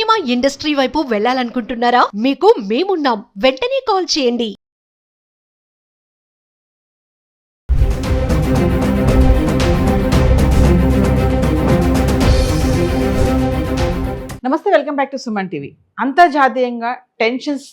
Cinema industry వైపు వెళ్ళాలనుకుంటున్నారా? మీకు మేమున్నాం. వెంటనే కాల్ చేయండి. నమస్తే, welcome back to Suman TV. అంతర్జాతీయంగా టెన్షన్స్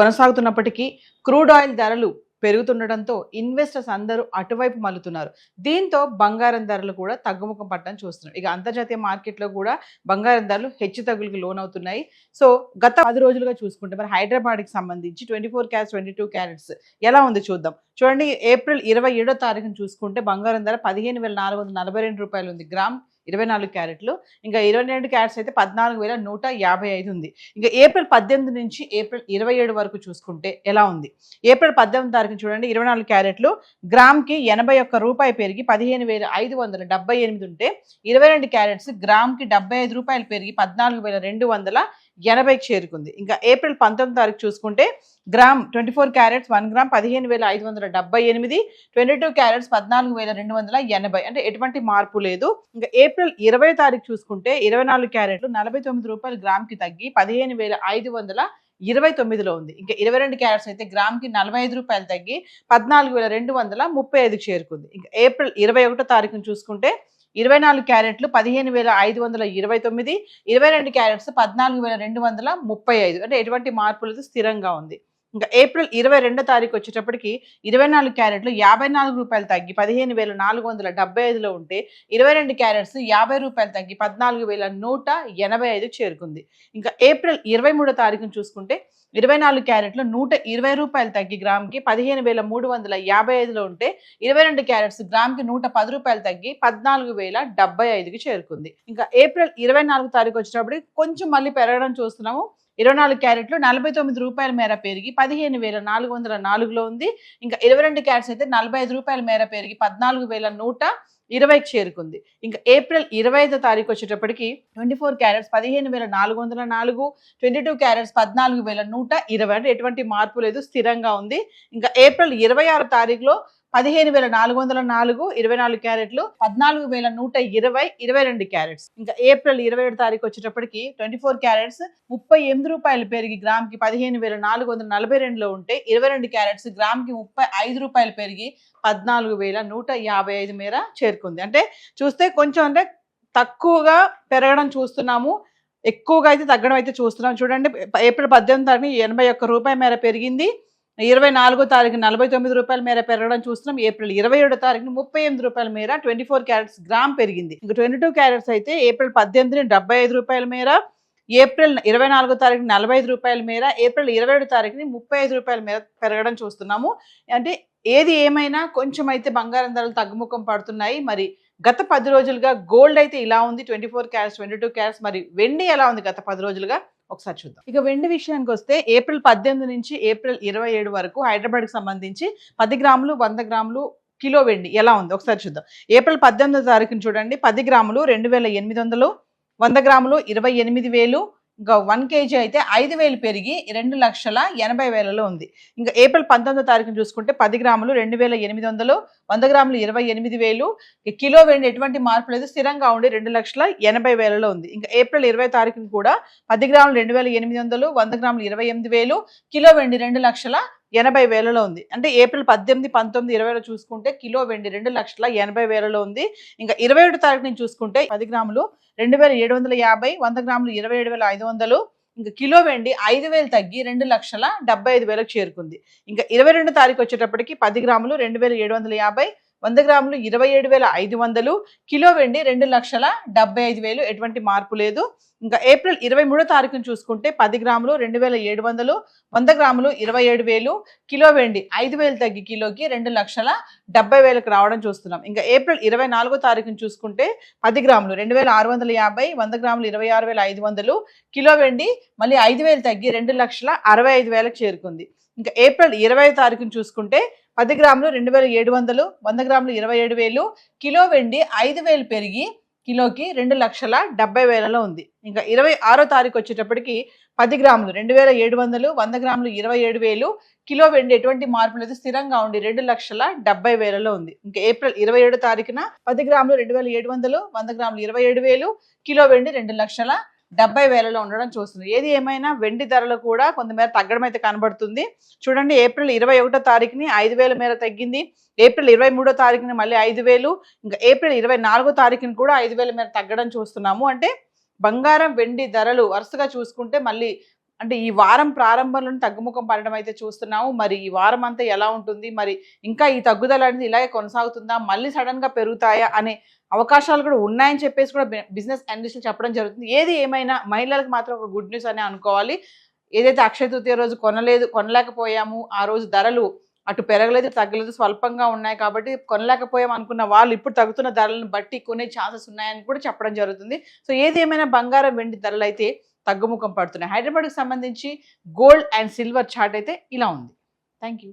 కొనసాగుతున్నప్పటికీ క్రూడ్ ఆయిల్ ధరలు పెరుగుతుండటంతో ఇన్వెస్టర్స్ అందరూ అటువైపు మల్లుతున్నారు. దీంతో బంగారం ధరలు కూడా తగ్గుముఖం పట్టడం చూస్తున్నాం. ఇక అంతర్జాతీయ మార్కెట్లో కూడా బంగారం ధరలు హెచ్చు తగ్గులకు లోనవుతున్నాయి. సో గత 10 రోజులుగా చూసుకుంటే మరి హైదరాబాద్కి సంబంధించి 24 క్యారెట్స్ 22 క్యారెట్స్ ఎలా ఉంది చూద్దాం. చూడండి, ఏప్రిల్ 27వ తారీఖున చూసుకుంటే బంగారం ధర 15,442 రూపాయలు ఉంది గ్రామ్ 24 క్యారెట్లు. ఇంకా 22 క్యారెట్స్ అయితే 14,155 ఉంది. ఇంకా ఏప్రిల్ 18 నుంచి ఏప్రిల్ 27 వరకు చూసుకుంటే ఎలా ఉంది. ఏప్రిల్ 18 తారీఖు చూడండి, 24 క్యారెట్లు గ్రామ్కి 81 రూపాయలు పెరిగి 15,578 ఉంటే 22 క్యారెట్స్ గ్రామ్కి 75 రూపాయలు పెరిగి 14,280కి చేరుకుంది. ఇంకా ఏప్రిల్ 19 తారీఖు చూసుకుంటే గ్రామ్ 24 క్యారెట్స్ 1 గ్రామ్ 15,578, 22 క్యారెట్స్ 14,280, అంటే ఎటువంటి మార్పు లేదు. ఇంకా ఏప్రిల్ 20 తారీఖు చూసుకుంటే 24 క్యారెట్లు 49 రూపాయలు గ్రామ్కి తగ్గి 15,529లో ఉంది. ఇంకా 22 క్యారెట్స్ అయితే గ్రామ్కి 45 రూపాయలు తగ్గి 14,235కి చేరుకుంది. ఇంకా ఏప్రిల్ 21 తారీఖును చూసుకుంటే 24 క్యారెట్లు 15,529, 22 క్యారెట్స్ 14,235, అంటే ఎటువంటి మార్పు లేదు, స్థిరంగా ఉంది. ఇంకా ఏప్రిల్ 22 తారీఖు వచ్చేటప్పటికి 24 క్యారెట్లు 54 రూపాయలు తగ్గి 15,475లో ఉంటే 22 క్యారెట్స్ 50 రూపాయలు తగ్గి 14,185 చేరుకుంది. ఇంకా ఏప్రిల్ 23 తారీఖును చూసుకుంటే 24 క్యారెట్లు 120 రూపాయలు తగ్గి గ్రామ్కి 15,355లో ఉంటే 22 క్యారెట్స్ గ్రామ్కి 110 రూపాయలు తగ్గి 14,075కి చేరుకుంది. ఇంకా ఏప్రిల్ 24 తారీఖు వచ్చేటప్పటికి కొంచెం మళ్ళీ పెరగడం చూస్తున్నాము. 24 క్యారెట్లు 49 రూపాయల మేర పెరిగి 15,404లో ఉంది. ఇంకా 22 క్యారెట్స్ అయితే 45 రూపాయల మేర పెరిగి 14,120కి చేరుకుంది. ఇంకా ఏప్రిల్ 25 తారీఖు వచ్చేటప్పటికి 24 క్యారెట్స్ 15,404, 22 క్యారెట్స్ 14,120, అంటే ఎటువంటి మార్పు లేదు, స్థిరంగా ఉంది. ఇంకా ఏప్రిల్ 26 తారీఖులో 15,404, 24 క్యారెట్లు 14,120, 22 క్యారెట్స్. ఇంకా ఏప్రిల్ 27 తారీఖు వచ్చేటప్పటికి 24 క్యారెట్స్ 38 రూపాయలు పెరిగి గ్రామ్కి 15,442లో ఉంటే 22 క్యారెట్స్ గ్రామ్కి 35 రూపాయలు పెరిగి 14,155 మేర చేరుకుంది. అంటే చూస్తే కొంచెం అంటే తక్కువగా పెరగడం చూస్తున్నాము, ఎక్కువగా అయితే తగ్గడం అయితే చూస్తున్నాం. చూడండి, ఏప్రిల్ 18 తారీఖు 81 రూపాయల మేర పెరిగింది, 24 తారీఖు 49 రూపాయల మేర పెరగడం చూస్తున్నాం. ఏప్రిల్ 27 తారీఖున 38 రూపాయల మేర 24 క్యారెట్స్ గ్రామ్ పెరిగింది. ఇంకా 22 క్యారెట్స్ అయితే ఏప్రిల్ 18 75 రూపాయల మేర, ఏప్రిల్ 24 తారీఖున 45 రూపాయల మేర, ఏప్రిల్ 27 తారీఖుని 35 రూపాయల మేర పెరగడం చూస్తున్నాము. అంటే ఏది ఏమైనా కొంచెం అయితే బంగారం ధరలు తగ్గుముఖం పడుతున్నాయి. మరి గత 10 రోజులుగా గోల్డ్ అయితే ఇలా ఉంది, 24 క్యారెట్స్ 22 క్యారెట్స్. మరి వెండి ఎలా ఉంది గత 10 రోజులుగా ఒకసారి చూద్దాం. ఇక వెండి విషయానికి వస్తే ఏప్రిల్ 18 నుంచి ఏప్రిల్ 27 వరకు హైదరాబాద్కి సంబంధించి 10 గ్రాములు 100 గ్రాములు కిలో వెండి ఎలా ఉంది ఒకసారి చూద్దాం. ఏప్రిల్ 18వ తారీఖున చూడండి, 10 గ్రాములు 2,800, 100 గ్రాములు 28,000, ఇంకా 1 కేజీ అయితే 5,000 పెరిగి 2,80,000లో ఉంది. ఇంకా ఏప్రిల్ 19వ తారీఖున చూసుకుంటే 10 గ్రాములు 2,800, 100 గ్రాములు 28,000, కిలో వెండి ఎటువంటి మార్పు లేదు, స్థిరంగా ఉండి 2,80,000లో ఉంది. ఇంకా ఏప్రిల్ 20 తారీఖున కూడా 10 గ్రాములు 2,800, 100 గ్రాములు 28,000, కిలో వెండి 2,80,000లో ఉంది. అంటే ఏప్రిల్ 18, 19, 20లో చూసుకుంటే కిలో వెండి 2,80,000లో ఉంది. ఇంకా 21 తారీఖు నుంచి చూసుకుంటే 10 గ్రాములు 2,750, 100 గ్రాములు 27,500, ఇంకా కిలో వెండి 5,000 తగ్గి 2,75,000కి చేరుకుంది. ఇంకా 22 తారీఖు వచ్చేటప్పటికి 10 గ్రాములు 2,750, 100 గ్రాములు 27,500, కిలో వెండి 2,75,000, ఎటువంటి మార్పు లేదు. ఇంకా ఏప్రిల్ 23 తారీఖును చూసుకుంటే 10 గ్రాములు 2,700, 100 గ్రాములు 27,000, కిలో వెండి 5,000 తగ్గి కిలోకి 2,70,000కి రావడం చూస్తున్నాం. ఇంకా ఏప్రిల్ 24 తారీఖును చూసుకుంటే 10 గ్రాములు 2,650, 100 గ్రాములు 26,500, కిలో వెండి మళ్ళీ 5,000 తగ్గి 2,65,000కి చేరుకుంది. ఇంకా ఏప్రిల్ 20 తారీఖును చూసుకుంటే 10 గ్రాములు 2,700, 100 గ్రాములు 27,000, కిలో వెండి 5,000 పెరిగి కిలోకి 2,70,000లో ఉంది. ఇంకా 26వ తారీఖు వచ్చేటప్పటికి 10 గ్రాములు 2,700, 100 గ్రాములు 27,000, కిలో వెండి ఎటువంటి మార్పు లేదు, స్థిరంగా ఉండి 2,70,000లో ఉంది. ఇంకా ఏప్రిల్ 27 తారీఖున 10 గ్రాములు 2,700, 100 గ్రాములు 27,000, కిలో వెండి 70,000లో ఉండడం చూస్తుంది. ఏది ఏమైనా వెండి ధరలు కూడా కొంతమేర తగ్గడం అయితే కనబడుతుంది. చూడండి ఏప్రిల్ 21వ తారీఖుని 5,000 మేర తగ్గింది. ఏప్రిల్ 23వ తారీఖుని మళ్ళీ 5,000, ఇంకా ఏప్రిల్ 24వ తారీఖుని కూడా 5,000 మేర తగ్గడం చూస్తున్నాము. అంటే బంగారం వెండి ధరలు వరుసగా చూసుకుంటే మళ్ళీ అంటే ఈ వారం ప్రారంభంలోనే తగ్గుముఖం పడడం అయితే చూస్తున్నాము. మరి ఈ వారం అంతా ఎలా ఉంటుంది, మరి ఇంకా ఈ తగ్గుదల అనేది ఇలాగే కొనసాగుతుందా, మళ్ళీ సడన్ గా పెరుగుతాయా అనే అవకాశాలు కూడా ఉన్నాయని చెప్పేసి కూడా బిజినెస్ అనలిస్టులు చెప్పడం జరుగుతుంది. ఏది ఏమైనా మహిళలకు మాత్రం ఒక గుడ్ న్యూస్ అనే అనుకోవాలి. ఏదైతే అక్షయ తృతీయ రోజు కొనలేకపోయాము, ఆ రోజు ధరలు అటు పెరగలేదు తగ్గలేదు స్వల్పంగా ఉన్నాయి కాబట్టి కొనలేకపోయాం అనుకున్న వాళ్ళు ఇప్పుడు తగ్గుతున్న ధరలను బట్టి కొనే ఛాన్సెస్ ఉన్నాయని కూడా చెప్పడం జరుగుతుంది. సో ఏది ఏమైనా బంగారం వెండి ధరలు అయితే తగ్గుముఖం పడుతున్నాయి. హైదరాబాద్కి సంబంధించి గోల్డ్ అండ్ సిల్వర్ చార్ట్ అయితే ఇలా ఉంది. Thank you.